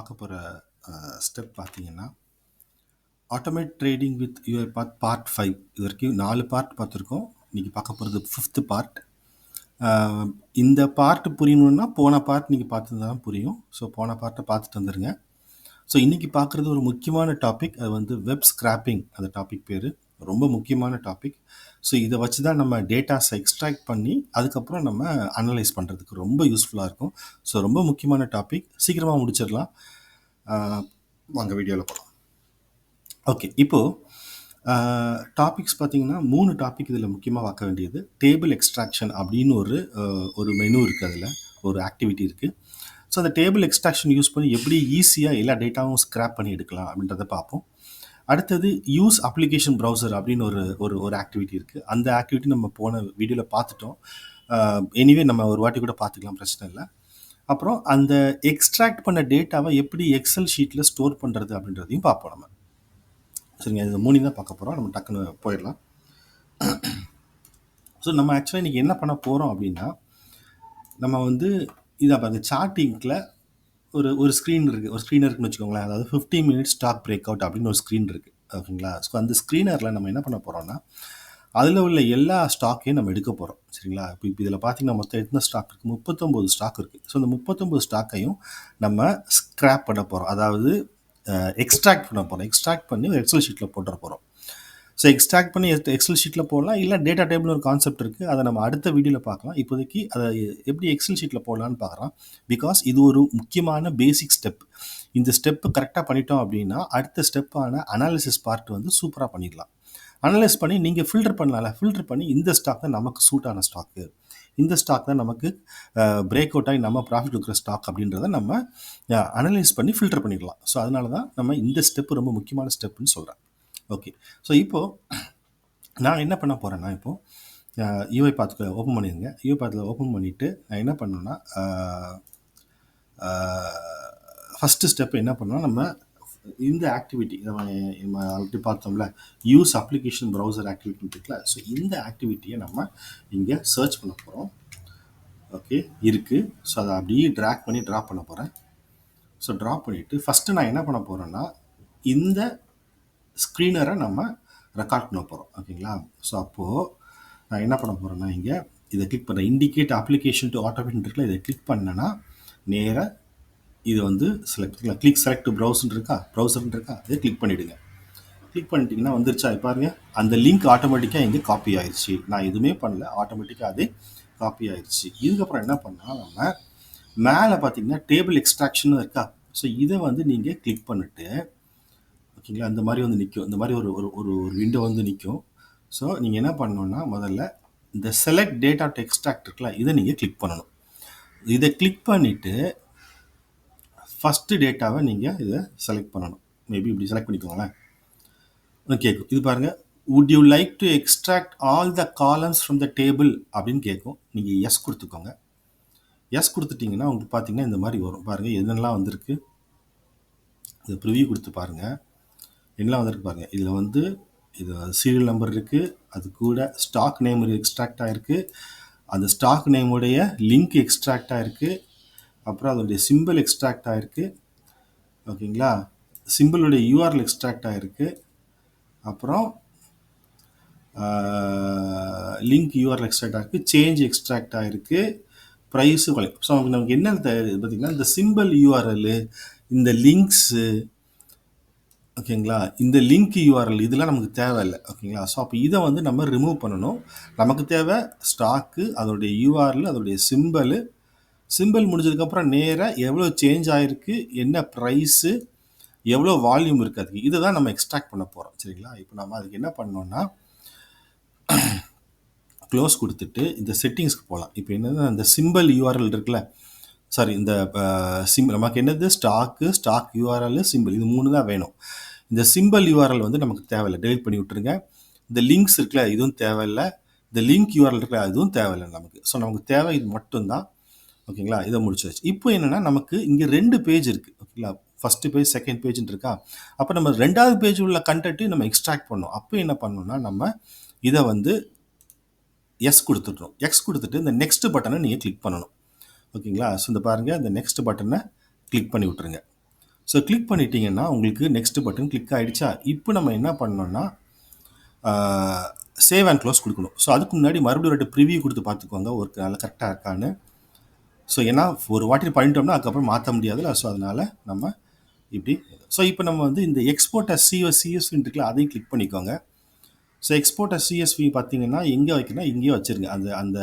பார்க்க போகிற ஸ்டெப் பார்த்தீங்கன்னா automate trading with UiPath part 5. இது வரைக்கும் 4 பார்ட் பார்த்துருக்கோம். இன்றைக்கி பார்க்க போகிறது 5th பார்ட். இந்த பார்ட் புரியணுன்னா போன பார்ட் நீங்கள் பார்த்துருந்தா தான் புரியும். ஸோ போன பார்ட்டை பார்த்துட்டு வந்துடுங்க. ஸோ இன்றைக்கி பார்க்குறது ஒரு முக்கியமான டாபிக். அது வந்து வெப் ஸ்கிராப்பிங். அந்த டாபிக் பேர் ரொம்ப முக்கியமான டாபிக். ஸோ இதை வச்சு தான் நம்ம டேட்டாஸை எக்ஸ்ட்ராக்ட் பண்ணி அதுக்கப்புறம் நம்ம அனலைஸ் பண்ணுறதுக்கு ரொம்ப யூஸ்ஃபுல்லாக இருக்கும். ஸோ ரொம்ப முக்கியமான டாபிக். சீக்கிரமாக முடிச்சிடலாம். வாங்க வீடியோவில் போகலாம். ஓகே, இப்போது டாபிக்ஸ் பார்த்தீங்கன்னா 3 டாபிக் இதில் முக்கியமாக பார்க்க வேண்டியது. டேபிள் எக்ஸ்ட்ராக்ஷன் அப்படின்னு ஒரு மெனு இருக்குது, அதில் ஒரு ஆக்டிவிட்டி இருக்குது. ஸோ அந்த டேபிள் எக்ஸ்ட்ராக்ஷன் யூஸ் பண்ணி எப்படி ஈஸியாக எல்லா டேட்டாவும் ஸ்க்ராப் பண்ணி எடுக்கலாம் அப்படின்றத பார்ப்போம். அடுத்தது யூஸ் அப்ளிகேஷன் ப்ரௌசர் அப்படின்னு ஒரு ஆக்டிவிட்டி இருக்குது. அந்த ஆக்டிவிட்டி நம்ம போன வீடியோவில் பார்த்துட்டோம். எனிவே நம்ம ஒரு வாட்டி கூட பார்த்துக்கலாம், பிரச்சனை இல்லை. அப்புறம் அந்த எக்ஸ்ட்ராக்ட் பண்ண டேட்டாவை எப்படி எக்ஸல் ஷீட்டில் ஸ்டோர் பண்ணுறது அப்படின்றதையும் பார்ப்போம் நம்ம. சரிங்க, இது 3 தான் பார்க்க போகிறோம். நம்ம டக்குன்னு போயிடலாம். ஸோ நம்ம ஆக்சுவலாக இன்றைக்கி என்ன பண்ண போகிறோம் அப்படின்னா, நம்ம வந்து இதை அந்த சார்ட்டிங்கில் ஒரு ஸ்க்ரீன் இருக்குது, ஒரு ஸ்க்ரீனர் இருக்குன்னு வச்சுக்கோங்களேன். அதாவது 15 minutes ஸ்டாக் பிரேக் அவுட் அப்படின்னு ஒரு ஸ்க்ரீன் இருக்குது, ஓகேங்களா. ஸோ அந்த ஸ்க்ரீனரில் நம்ம என்ன பண்ண போகிறோம்னா, அதில் உள்ள எல்லா ஸ்டாக்கையும் நம்ம எடுக்க போகிறோம். சரிங்களா. இப்போ இதில் பார்த்தீங்கன்னா மொத்தம் எத்தனை ஸ்டாக் இருக்குது? 39 ஸ்டாக் இருக்குது. ஸோ இந்த 39 ஸ்டாக்கையும் நம்ம ஸ்க்ராப் பண்ண போகிறோம். அதாவது எக்ஸ்ட்ராக்ட் பண்ண போகிறோம். எக்ஸ்ட்ராக்ட் பண்ணி ஒரு எக்ஸல் ஷீட்டில் போட்டுற போகிறோம். ஸோ எக்ஸ்ட்ராக்ட் பண்ணி எக்ஸல் ஷீட்டில் போடலாம், இல்லை டேட்டா டேபிள் ஒரு கான்செப்ட் இருக்குது, அதை நம்ம அடுத்த வீடியோவில் பார்க்கலாம். இப்போதைக்கு அதை எப்படி எக்ஸல் ஷீட்டில் போடலான்னு பார்க்குறோம். பிகாஸ் இது ஒரு முக்கியமான பேசிக் ஸ்டெப். இந்த ஸ்டெப்பு கரெக்டாக பண்ணிட்டோம் அப்படின்னா அடுத்த ஸ்டெப்பான அனாலிசிஸ் பார்ட் வந்து சூப்பராக பண்ணிடலாம். அனலைஸ் பண்ணி நீங்கள் ஃபில்டர் பண்ணலாம்ல, ஃபில்டர் பண்ணி இந்த ஸ்டாக் தான் நமக்கு சூட்டான ஸ்டாக்கு, இந்த ஸ்டாக் தான் நமக்கு பிரேக் அவுட் ஆகி நம்ம ப்ராஃபிட் கொடுக்குற ஸ்டாக் அப்படின்றத நம்ம அனலைஸ் பண்ணி ஃபில்டர் பண்ணிடலாம். ஸோ அதனால தான் நம்ம இந்த ஸ்டெப்பு ரொம்ப முக்கியமான ஸ்டெப்புன்னு சொல்கிறேன். ஓகே, ஸோ இப்போது நான் என்ன பண்ண போகிறேன்னா, இப்போது UiPath ஓப்பன் பண்ணிடுங்க. UiPath ஓப்பன் பண்ணிவிட்டு நான் என்ன பண்ணேன்னா, ஃபஸ்ட்டு ஸ்டெப் என்ன பண்ணோம், நம்ம இந்த ஆக்டிவிட்டி நம்ம ஆல்ரெடி பார்த்தோம்ல, யூஸ் அப்ளிகேஷன் ப்ரௌசர் ஆக்டிவிட்டி இருக்குல்ல. ஸோ இந்த ஆக்டிவிட்டியை நம்ம இங்கே சர்ச் பண்ண போகிறோம். ஓகே, இருக்குது. ஸோ அதை அப்படியே ட்ராக் பண்ணி ட்ராப் பண்ண போகிறேன். ஸோ ட்ராப் பண்ணிவிட்டு ஃபஸ்ட்டு நான் என்ன பண்ண போகிறேன்னா, இந்த ஸ்க்ரீனரை நம்ம ரெக்கார்ட் பண்ண போகிறோம், ஓகேங்களா. ஸோ அப்போது நான் என்ன பண்ண போகிறேன்னா, இங்கே இதை கிளிக் பண்ணுறேன். இண்டிகேட் அப்ளிகேஷன் டு ஆட்டோமேட் இருக்குல்ல, இதை கிளிக் பண்ணேன்னா நேராக இது வந்து கிளிக் செலக்ட் ப்ரௌசர்னு இருக்கா, இதை கிளிக் பண்ணிவிடுங்க. கிளிக் பண்ணிட்டீங்கன்னா வந்துருச்சா, பாருங்க அந்த லிங்க் ஆட்டோமேட்டிக்காக இங்கே காப்பி ஆயிடுச்சு. நான் எதுவுமே பண்ணல, ஆட்டோமேட்டிக்காக அதே காப்பி ஆயிடுச்சு. இதுக்கப்புறம் என்ன பண்ணால், நம்ம மேலே பார்த்தீங்கன்னா டேபிள் எக்ஸ்ட்ராக்ஷன் இருக்கா. ஸோ இதை வந்து நீங்கள் கிளிக் பண்ணிவிட்டு, ஓகேங்களா, இந்த மாதிரி வந்து நிற்கும், இந்த மாதிரி ஒரு விண்டோ வந்து நிற்கும். ஸோ நீங்கள் என்ன பண்ணணுன்னா, முதல்ல இந்த செலக்ட் டேட்டா டு எக்ஸ்ட்ராக்ட் இருக்குல்ல, இதை நீங்கள் கிளிக் பண்ணணும். இதை கிளிக் பண்ணிவிட்டு ஃபஸ்ட்டு டேட்டாவை நீங்கள் இதை செலக்ட் பண்ணணும். மேபி இப்படி செலக்ட் பண்ணிக்கோங்களேன். கேட்கும், இது பாருங்கள், would you like to extract all the columns from the table அப்படின்னு கேட்கும். நீங்கள் எஸ் கொடுத்துக்கோங்க. எஸ் கொடுத்துட்டிங்கன்னா உங்களுக்கு பார்த்தீங்கன்னா இந்த மாதிரி வரும். பாருங்கள் என்னெல்லாம் வந்திருக்கு, இது ப்ரிவியூ கொடுத்து பாருங்கள் என்னெல்லாம் வந்திருக்கு பாருங்கள். இதில் வந்து இது சீரியல் நம்பர் இருக்குது, அது கூட ஸ்டாக் நேம் எக்ஸ்ட்ராக்ட் ஆகிருக்கு, அந்த ஸ்டாக் நேமுடைய லிங்க் எக்ஸ்ட்ராக்ட் ஆகிருக்கு, அப்புறம் அதோடைய சிம்பிள் எக்ஸ்ட்ராக்ட் ஆகிருக்கு, ஓகேங்களா, சிம்பிளுடைய URL எக்ஸ்ட்ராக்ட் ஆகிருக்கு, அப்புறம் லிங்க் URL எக்ஸ்ட்ராக்ட் ஆகிருக்கு, சேஞ்ச் எக்ஸ்ட்ராக்ட் ஆகிருக்கு, ப்ரைஸு கொலை. ஸோ நமக்கு என்ன பார்த்திங்கன்னா, இந்த சிம்பிள் URL, இந்த லிங்க்ஸு, ஓகேங்களா, இந்த லிங்க் URL இதெல்லாம் நமக்கு தேவையில்லை, ஓகேங்களா. ஸோ அப்போ இதை வந்து நம்ம ரிமூவ் பண்ணணும். நமக்கு தேவை ஸ்டாக்கு, அதோடைய URL, அதோடைய சிம்பிள் முடிஞ்சதுக்கப்புறம் நேராக எவ்வளோ சேஞ்ச் ஆகிருக்கு, என்ன ப்ரைஸு, எவ்வளோ வால்யூம் இருக்குது, அதுக்கு இதை தான் நம்ம எக்ஸ்ட்ராக்ட் பண்ண போகிறோம். சரிங்களா. இப்போ நம்ம அதுக்கு என்ன பண்ணோன்னா, க்ளோஸ் கொடுத்துட்டு இந்த செட்டிங்ஸ்க்கு போகலாம். இப்போ என்னது, அந்த சிம்பிள் URL இருக்குல்ல, சாரி, இந்த நமக்கு என்னது, ஸ்டாக் URL, சிம்பிள், இது 3 தான் வேணும். இந்த சிம்பிள் URL வந்து நமக்கு தேவையில்லை, டெலிட் பண்ணி விட்டுருங்க. இந்த லிங்க்ஸ் இருக்குல்ல, இதுவும் தேவையில்லை. இந்த லிங்க் URL இருக்குல்ல, அதுவும் தேவையில்லை நமக்கு. ஸோ நமக்கு தேவை இது மட்டும்தான், ஓகேங்களா. இதை முடிச்சாச்சு. இப்போ என்னென்னா, நமக்கு இங்கே 2 பேஜ் இருக்குது, ஓகேங்களா. ஃபஸ்ட்டு பேஜ், செகண்ட் பேஜ்னு இருக்கா. அப்போ நம்ம 2வது பேஜ் உள்ள கண்டென்ட்டையும் நம்ம எக்ஸ்ட்ராக்ட் பண்ணணும். அப்போ என்ன பண்ணணும்னா, நம்ம இதை வந்து எஸ் கொடுத்துட்றோம். எக்ஸ் கொடுத்துட்டு இந்த நெக்ஸ்ட் பட்டனை நீங்கள் கிளிக் பண்ணணும், ஓகேங்களா. ஸோ இந்த பாருங்கள், இந்த நெக்ஸ்ட் பட்டனை கிளிக் பண்ணி விட்டுருங்க. ஸோ கிளிக் பண்ணிட்டீங்கன்னா உங்களுக்கு நெக்ஸ்ட் பட்டன் கிளிக் ஆகிடுச்சா. இப்போ நம்ம என்ன பண்ணோம்னா சேவ் அண்ட் க்ளோஸ் கொடுக்கணும். ஸோ அதுக்கு முன்னாடி மறுபடியும் 2 ப்ரிவியூ கொடுத்து பார்த்துக்கோங்க ஒரு நல்லா கரெக்டாக இருக்கான்னு. ஸோ ஏன்னா ஒரு வாட்டி பண்ணிட்டோம்னா அதுக்கப்புறம் மாற்ற முடியாதுல்ல. ஸோ அதனால் நம்ம இப்படி. ஸோ இப்போ நம்ம வந்து இந்த எக்ஸ்போர்ட் அஸ் சிஎஸ்வின்னு இருக்குல்ல, அதையும் கிளிக் பண்ணிக்கோங்க. ஸோ எக்ஸ்போர்ட் அஸ் சிஎஸ்வி பார்த்தீங்கன்னா எங்கே வைக்கணும், இங்கேயே வச்சுருங்க. அந்த அந்த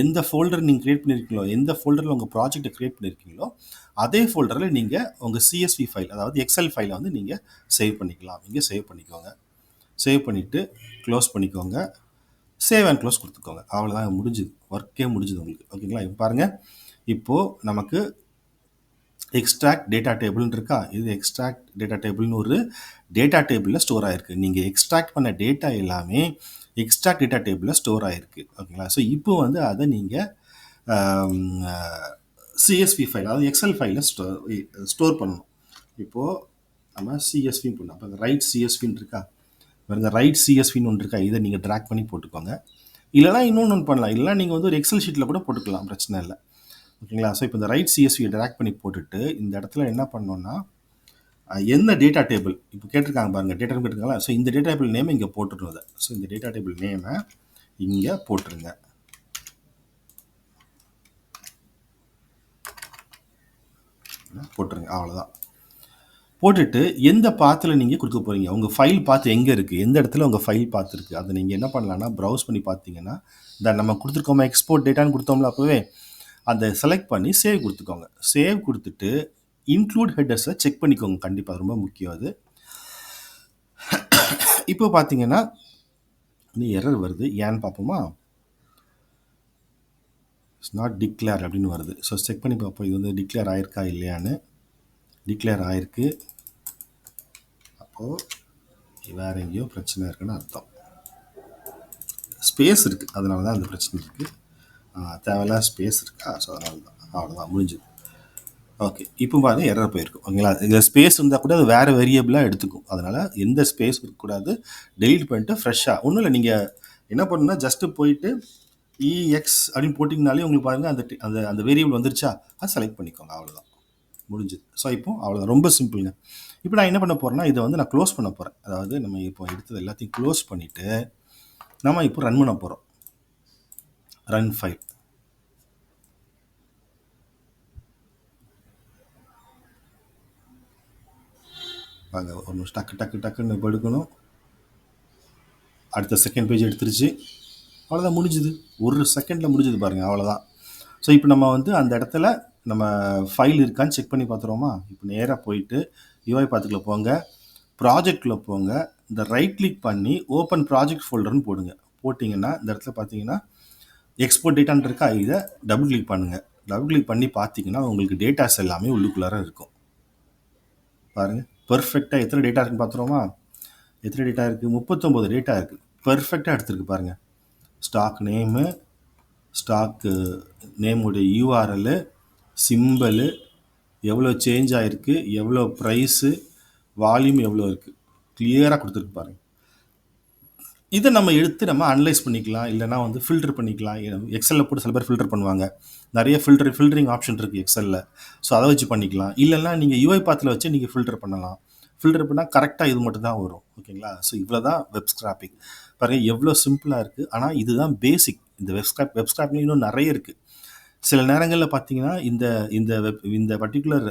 எந்த ஃபோல்டர் நீங்கள் க்ரியேட் பண்ணியிருக்கீங்களோ, எந்த ஃபோல்டரில் உங்கள் ப்ராஜெக்ட்டை க்ரியேட் பண்ணியிருக்கீங்களோ அதே ஃபோல்டரில் நீங்கள் உங்கள் சிஎஸ்வி ஃபைல், அதாவது எக்ஸல் ஃபைலை வந்து நீங்கள் சேவ் பண்ணிக்கலாம். இங்கே சேவ் பண்ணிக்கோங்க. சேவ் பண்ணிவிட்டு க்ளோஸ் பண்ணிக்கோங்க. சேவ் அண்ட் க்ளோஸ் கொடுத்துக்கோங்க. அவ்வளோதான், முடிஞ்சுது. ஒர்க்கே முடிஞ்சுது உங்களுக்கு. ஓகேங்களா. இப்போ பாருங்கள், இப்போது நமக்கு எக்ஸ்ட்ராக்ட் டேட்டா டேபிள்னு இருக்கா. இது எக்ஸ்ட்ராக்ட் டேட்டா டேபிள்னு ஒரு டேட்டா டேபிளில் ஸ்டோர் ஆகிருக்கு. நீங்கள் எக்ஸ்ட்ராக்ட் பண்ண டேட்டா எல்லாமே எக்ஸ்ட்ராக்ட் டேட்டா டேபிளில் ஸ்டோர் ஆகிருக்கு. ஓகேங்களா. ஸோ இப்போ வந்து அதை நீங்கள் சிஎஸ்வி ஃபைல், அதாவது எக்ஸல் ஃபைலில் ஸ்டோர் பண்ணணும். இப்போது நம்ம சிஎஸ்வி பண்ணோம். அப்போ ரைட் சிஎஸ்வின்னு இருக்கா, பாருங்க, ரைட் சிஎஸ்வின்னு ஒன்று இருக்கா, இதை நீங்கள் ட்ராக் பண்ணி போட்டுக்கோங்க. இல்லைனா இன்னொன்று ஒன்று பண்ணலாம். இல்லைனா நீங்கள் வந்து ஒரு எக்ஸல் ஷீட்டில் கூட போட்டுக்கலாம், பிரச்சனை இல்லை. ஓகேங்களா. ஸோ இப்போ இந்த ரைட் சிஎஸ்வியை ட்ராக் பண்ணி போட்டுட்டு இந்த இடத்துல என்ன பண்ணோன்னா என்ன டேட்டா டேபிள் இப்போ கேட்டிருக்காங்க பாருங்கள், டேட்டா டேபிள் கேட்டிருக்காங்களா. ஸோ இந்த டேட்டா டேபிள் நேமை இங்கே போட்டுருணும். அதை ஸோ இந்த டேட்டா டேபிள் நேமை இங்கே போட்டுருங்க. போட்டுருங்க, அவ்வளோதான். போட்டுட்டு எந்த பாத்தில் நீங்கள் கொடுக்க போகிறீங்க, உங்கள் ஃபைல் பாத்து எங்கே இருக்குது, எந்த இடத்துல உங்கள் ஃபைல் பாத்து இருக்குது, அதை நீங்கள் என்ன பண்ணலான்னா ப்ரௌஸ் பண்ணி பார்த்தீங்கன்னா இந்த நம்ம கொடுத்துருக்கோமா எக்ஸ்போர்ட் டேட்டான்னு கொடுத்தோம்ல அப்போவே, அதை செலக்ட் பண்ணி சேவ் கொடுத்துக்கோங்க. சேவ் கொடுத்துட்டு இன்க்ளூட் ஹெட்டர்ஸை செக் பண்ணிக்கோங்க. கண்டிப்பாக ரொம்ப முக்கியம் அது. இப்போ பார்த்தீங்கன்னா இன்னும் எரர் வருது, ஏன்னு பார்ப்போமா. இட்ஸ் நாட் டிக்ளேர் அப்படின்னு வருது. ஸோ செக் பண்ணி பார்ப்போம் இது வந்து டிக்ளேர் ஆயிருக்கா இல்லையான்னு. டிக்ளேர் ஆயிருக்கு. அப்போது வேறு எங்கேயோ பிரச்சனை இருக்குன்னு அர்த்தம். ஸ்பேஸ் இருக்குது, அதனால தான் அந்த பிரச்சனை இருக்குது. தேவையில்லாத ஸ்பேஸ் இருக்கா, ஸோ அதனால தான். அவ்வளோதான், முடிஞ்சுது. ஓகே, இப்போ பாருங்கள் எரர் போயிருக்கும். ஓகேங்களா. இதில் ஸ்பேஸ் இருந்தால் கூட அது வேறு வேரியபிளாக எடுத்துக்கும். அதனால் எந்த ஸ்பேஸ் இருக்கக்கூடாது. டெலீட் பண்ணிட்டு ஃப்ரெஷ்ஷாக ஒன்றும் இல்லை. நீங்கள் என்ன பண்ணணும்னா ஜஸ்ட்டு போயிட்டு இஎக்ஸ் அப்படின்னு போட்டிங்கனாலே உங்களுக்கு பாருங்கள் அந்த அந்த அந்த வேரியபிள் வந்துருச்சா, அது செலக்ட் பண்ணிக்கோங்க. அவ்வளோதான், முடிஞ்சுது. ஸோ இப்போ அவ்வளோதான், ரொம்ப சிம்பிளுங்க. இப்போ நான் என்ன பண்ண போகிறேன்னா இதை வந்து நான் க்ளோஸ் பண்ண போகிறேன். அதாவது நம்ம இப்போ எடுத்தது எல்லாத்தையும் க்ளோஸ் பண்ணிவிட்டு நம்ம இப்போ ரன் பண்ண போகிறோம். Run file. வாங்க, ஒரு நிமிஷம், டக்குன்னு படுக்கணும். அடுத்த செகண்ட் பேஜ் எடுத்துருச்சு. அவ்வளோதான், முடிஞ்சுது. ஒரு செகண்டில் முடிஞ்சுது பாருங்கள், அவ்வளோதான். ஸோ இப்போ நம்ம வந்து அந்த இடத்துல நம்ம ஃபைல் இருக்கான்னு செக் பண்ணி பார்த்துருவோமா. இப்போ நேராக போயிட்டு UiPathக்குள்ள போங்க, ப்ராஜெக்டில் போங்க, இந்த ரைட் கிளிக் பண்ணி ஓப்பன் ப்ராஜெக்ட் ஃபோல்டர்னு போடுங்க. போட்டிங்கன்னா இந்த இடத்துல பார்த்தீங்கன்னா எக்ஸ்போர்ட் டேட்டான்னு இருக்கா, இதை டபுள் கிளிக் பண்ணுங்கள். டபுள் கிளிக் பண்ணி பார்த்தீங்கன்னா உங்களுக்கு டேட்டாஸ் எல்லாமே உள்ளுக்குள்ளார இருக்கும். பாருங்கள், பெர்ஃபெக்டாக எத்தனை டேட்டா இருக்குன்னு பார்த்துருவோமா. எத்தனை டேட்டா இருக்குது, 39 டேட்டா இருக்குது. பெர்ஃபெக்டாக எடுத்துருக்கு பாருங்கள். ஸ்டாக் நேமு, ஸ்டாக்கு நேமுடைய யூஆர்எல், சிம்பிளு, எவ்வளோ சேஞ்ச் ஆகிருக்கு, எவ்வளோ ப்ரைஸு, வால்யூம் எவ்வளோ இருக்குது, கிளியராக கொடுத்துருக்கு பாருங்கள். இதை நம்ம எடுத்து நம்ம அனலைஸ் பண்ணிக்கலாம், இல்லைனா வந்து ஃபில்டர் பண்ணிக்கலாம். எக்ஸலில் போட்டு சில பேர் ஃபில்டர் பண்ணுவாங்க. நிறைய ஃபில்டரிங் ஆப்ஷன் இருக்குது எக்ஸலில். ஸோ அதை வச்சு பண்ணிக்கலாம். இல்லைன்னா நீங்கள் UiPathல வச்சு நீங்கள் ஃபில்டர் பண்ணலாம். ஃபில்டர் பண்ணால் கரெக்டாக இது மட்டும் தான் வரும். ஓகேங்களா. ஸோ இவ்வளோ தான் வெப் ஸ்க்ராப்பிங். பாருங்கள் எவ்வளோ சிம்பிளாக இருக்குது. ஆனால் இதுதான் பேசிக். இந்த வெப் ஸ்க்ராப்பிங் இன்னும் நிறைய இருக்குது. சில நேரங்களில் பார்த்தீங்கன்னா இந்த பர்டிகுலர்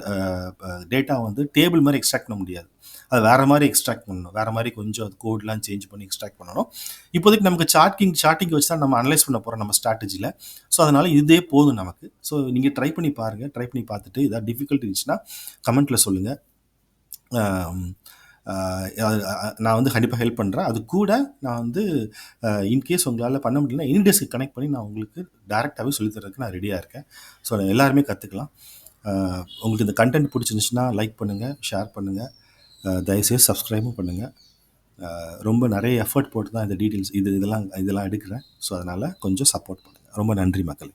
டேட்டா வந்து டேபிள் மாதிரி எக்ஸ்ட்ராக்ட் பண்ண முடியாது. அது வேறு மாதிரி எக்ஸ்ட்ராக்ட் பண்ணணும். வேறு மாதிரி கொஞ்சம் அது கோட்லாம் சேஞ்ச் பண்ணி எக்ஸ்ட்ராக்ட் பண்ணணும். இப்போதைக்கு நமக்கு சார்ட்டிங் வச்சு தான் நம்ம அனலைஸ் பண்ண போகிறோம் நம்ம ஸ்ட்ராட்டஜியில். ஸோ அதனால் இதே போதும் நமக்கு. ஸோ நீங்கள் ட்ரை பண்ணி பாருங்கள். ட்ரை பண்ணி பார்த்துட்டு ஏதாவது டிஃபிகல்ட்டி இருந்துச்சுன்னா கமெண்ட்டில் சொல்லுங்கள். நான் வந்து கண்டிப்பாக ஹெல்ப் பண்ணுறேன். அது கூட நான் வந்து இன்கேஸ் உங்களால் பண்ண முடியலன்னா இன்டெஸ்க்கு கனெக்ட் பண்ணி நான் உங்களுக்கு டேரெக்டாகவே சொல்லித்தரதுக்கு நான் ரெடியாக இருக்கேன். ஸோ எல்லாருமே கற்றுக்கலாம். உங்களுக்கு இந்த கண்டென்ட் பிடிச்சிருந்துச்சுன்னா லைக் பண்ணுங்கள், ஷேர் பண்ணுங்கள், தயவுசெய்து சப்ஸ்கிரைபும் பண்ணுங்கள். ரொம்ப நிறைய எஃபர்ட் போட்டு தான் இந்த டீட்டெயில்ஸ் இதெல்லாம் எடுக்கிறேன். ஸோ அதனால் கொஞ்சம் சப்போர்ட் பண்ணுங்கள். ரொம்ப நன்றி மக்களே.